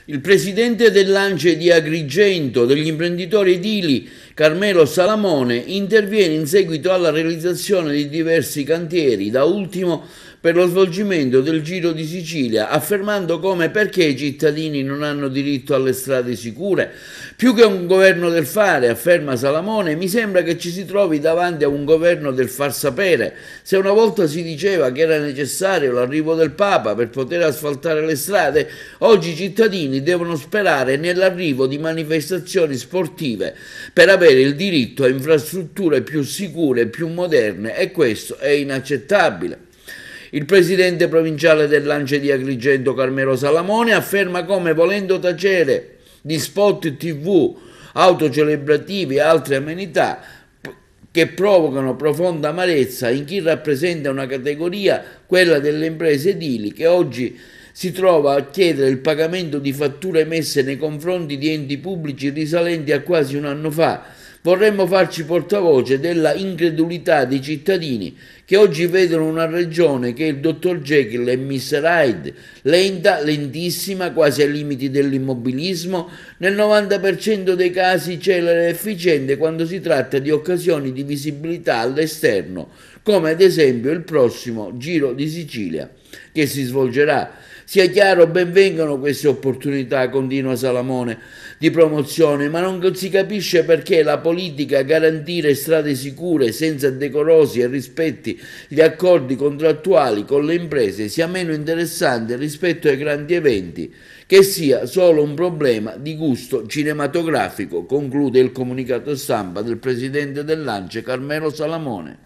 Il presidente dell'ANCE di Agrigento degli imprenditori edili, Carmelo Salamone, interviene in seguito alla realizzazione di diversi cantieri, da ultimo per lo svolgimento del Giro di Sicilia, affermando come perché i cittadini non hanno diritto alle strade sicure. Più che un governo del fare, afferma Salamone, mi sembra che ci si trovi davanti a un governo del far sapere. Se una volta si diceva che era necessario l'arrivo del Papa per poter asfaltare le strade, oggi i cittadini devono sperare nell'arrivo di manifestazioni sportive per avere il diritto a infrastrutture più sicure e più moderne, e questo è inaccettabile. Il presidente provinciale dell'ANCE di Agrigento, Carmelo Salamone, afferma come, volendo tacere di spot TV, autocelebrativi e altre amenità che provocano profonda amarezza in chi rappresenta una categoria, quella delle imprese edili, che oggi si trova a chiedere il pagamento di fatture emesse nei confronti di enti pubblici risalenti a quasi un anno fa. Vorremmo farci portavoce della incredulità dei cittadini che oggi vedono una regione che è il dottor Jekyll e Mr. Hyde, lenta, lentissima, quasi ai limiti dell'immobilismo, nel 90% dei casi celere e efficiente quando si tratta di occasioni di visibilità all'esterno, come ad esempio il prossimo Giro di Sicilia che si svolgerà. Sia chiaro, ben vengano queste opportunità, continua Salamone, di promozione, ma non si capisce perché la politica garantire strade sicure senza decorosi e rispetti gli accordi contrattuali con le imprese sia meno interessante rispetto ai grandi eventi, che sia solo un problema di gusto cinematografico, conclude il comunicato stampa del presidente dell'ANCE Carmelo Salamone.